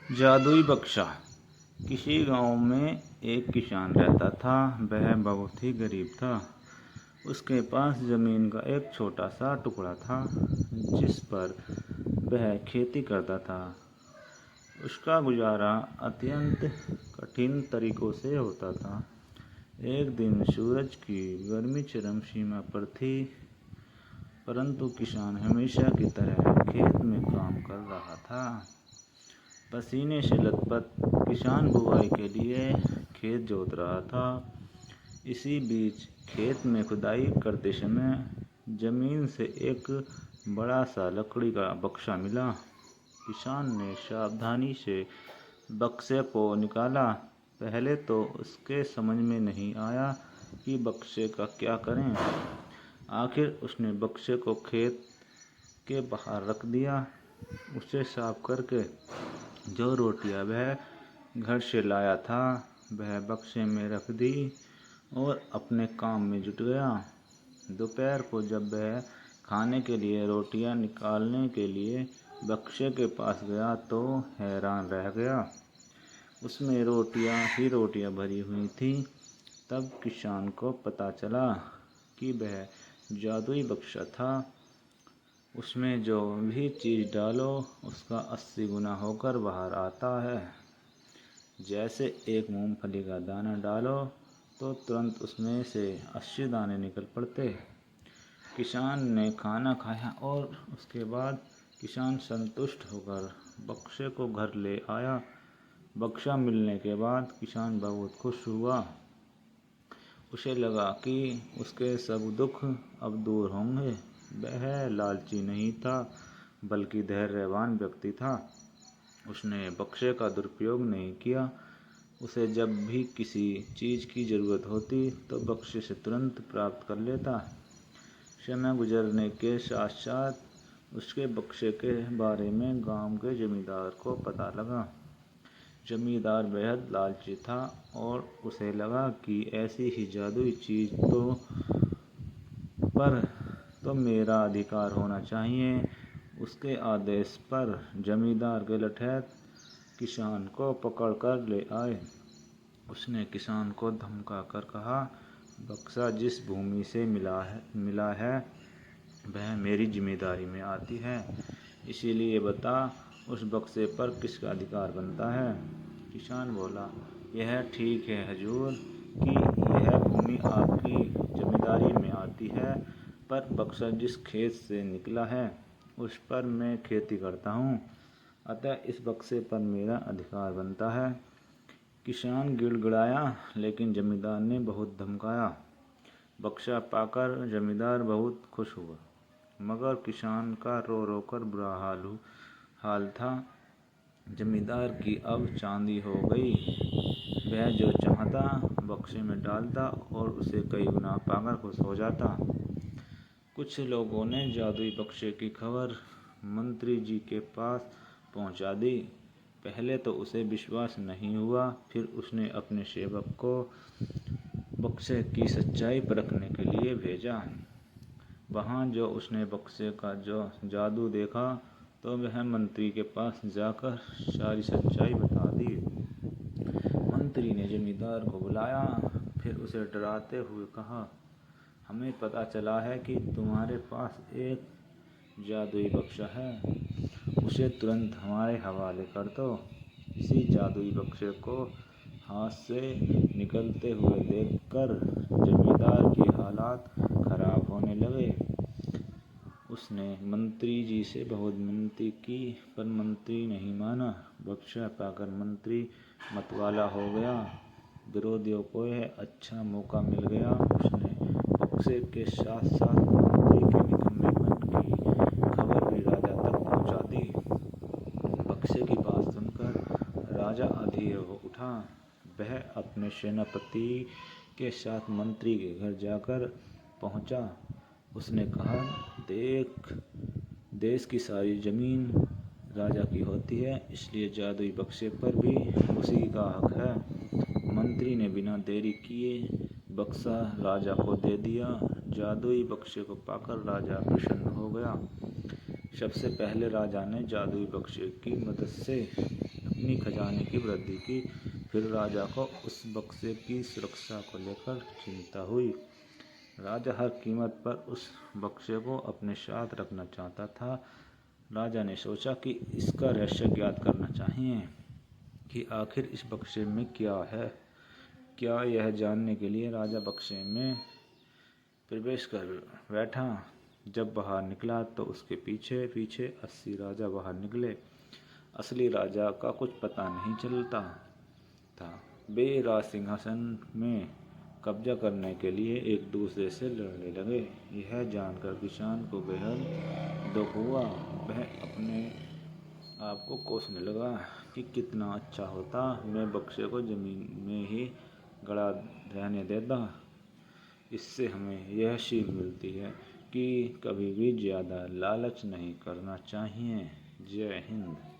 जादुई बक्सा। किसी गांव में एक किसान रहता था। वह बहुत ही गरीब था। उसके पास जमीन का एक छोटा सा टुकड़ा था जिस पर वह खेती करता था। उसका गुजारा अत्यंत कठिन तरीकों से होता था। एक दिन सूरज की गर्मी चरम सीमा पर थी, परंतु किसान हमेशा की तरह खेत में काम कर रहा था। पसीने से लथपथ किसान बुवाई के लिए खेत जोत रहा था। इसी बीच खेत में खुदाई करते समय जमीन से एक बड़ा सा लकड़ी का बक्सा मिला। किसान ने सावधानी से बक्से को निकाला। पहले तो उसके समझ में नहीं आया कि बक्से का क्या करें। आखिर उसने बक्से को खेत के बाहर रख दिया। उसे साफ करके जो रोटियां वह घर से लाया था वह बक्से में रख दी और अपने काम में जुट गया। दोपहर को जब वह खाने के लिए रोटियां निकालने के लिए बक्से के पास गया तो हैरान रह गया। उसमें रोटियां ही रोटियां भरी हुई थीं। तब किसान को पता चला कि वह जादुई बक्सा था। उसमें जो भी चीज़ डालो उसका 80 गुना होकर बाहर आता है। जैसे एक मूंगफली का दाना डालो तो तुरंत उसमें से 80 दाने निकल पड़ते। किसान ने खाना खाया और उसके बाद किसान संतुष्ट होकर बक्से को घर ले आया। बक्सा मिलने के बाद किसान बहुत खुश हुआ। उसे लगा कि उसके सब दुख अब दूर होंगे। वह लालची नहीं था बल्कि धैर्यवान व्यक्ति था। उसने बक्से का दुरुपयोग नहीं किया। उसे जब भी किसी चीज़ की ज़रूरत होती तो बक्से से तुरंत प्राप्त कर लेता। समय गुजरने के साथ साथ उसके बक्से के बारे में गांव के जमींदार को पता लगा। जमींदार बेहद लालची था और उसे लगा कि ऐसी ही जादुई चीज़ पर तो मेरा अधिकार होना चाहिए। उसके आदेश पर जमींदार के लठैत किसान को पकड़ कर ले आए। उसने किसान को धमका कर कहा, बक्सा जिस भूमि से मिला है वह मेरी जिम्मेदारी में आती है, इसीलिए बता उस बक्से पर किसका अधिकार बनता है। किसान बोला, यह ठीक है हजूर कि यह भूमि आपकी जिम्मेदारी में आती है, पर बक्सा जिस खेत से निकला है उस पर मैं खेती करता हूँ, अतः इस बक्से पर मेरा अधिकार बनता है। किसान गिड़गिड़ाया, लेकिन जमींदार ने बहुत धमकाया। बक्सा पाकर जमींदार बहुत खुश हुआ, मगर किसान का रो रो कर बुरा हाल था। जमींदार की अब चांदी हो गई। वह जो चाहता बक्से में डालता और उसे कई गुना पाकर खुश हो जाता। कुछ लोगों ने जादुई बक्से की खबर मंत्री जी के पास पहुंचा दी। पहले तो उसे विश्वास नहीं हुआ, फिर उसने अपने सेवक को बक्से की सच्चाई परखने के लिए भेजा। वहाँ जो उसने बक्से का जो जादू देखा तो वह मंत्री के पास जाकर सारी सच्चाई बता दी। मंत्री ने जमींदार को बुलाया, फिर उसे डराते हुए कहा, हमें पता चला है कि तुम्हारे पास एक जादुई बक्सा है, उसे तुरंत हमारे हवाले कर दो। इसी जादुई बक्से को हाथ से निकलते हुए देखकर जमींदार के हालात खराब होने लगे। उसने मंत्री जी से बहुत विनती की, पर मंत्री नहीं माना। बक्सा पाकर मंत्री मतवाला हो गया। विरोधियों को यह अच्छा मौका मिल गया। उसने बक्से के साथ साथ मंत्री के निकम्मेपन की खबर भी राजा तक पहुंचा दी। बक्से की बात सुनकर राजा अधीर हो उठा। वह अपने सेनापति के साथ मंत्री के घर जाकर पहुंचा। उसने कहा, देख, देश की सारी जमीन राजा की होती है, इसलिए जादुई बक्से पर भी उसी का हक है। मंत्री ने बिना देरी किए बक्सा राजा को दे दिया। जादुई बक्से को पाकर राजा प्रसन्न हो गया। सबसे पहले राजा ने जादुई बक्से की मदद से अपनी खजाने की वृद्धि की। फिर राजा को उस बक्से की सुरक्षा को लेकर चिंता हुई। राजा हर कीमत पर उस बक्से को अपने साथ रखना चाहता था। राजा ने सोचा कि इसका रहस्य ज्ञात करना चाहिए कि आखिर इस बक्से में क्या है। क्या यह जानने के लिए राजा बक्से में प्रवेश कर बैठा। जब बाहर निकला तो उसके पीछे पीछे 80 राजा बाहर निकले। असली राजा का कुछ पता नहीं चलता था। वे राज सिंहासन में कब्जा करने के लिए एक दूसरे से लड़ने लगे। यह जानकर किसान को बेहद दुख हुआ। वह अपने आप को कोसने लगा कि कितना अच्छा होता मैं बक्से को जमीन में ही गड़ा रहने देता। इससे हमें यह सीख मिलती है कि कभी भी ज़्यादा लालच नहीं करना चाहिए। जय हिंद।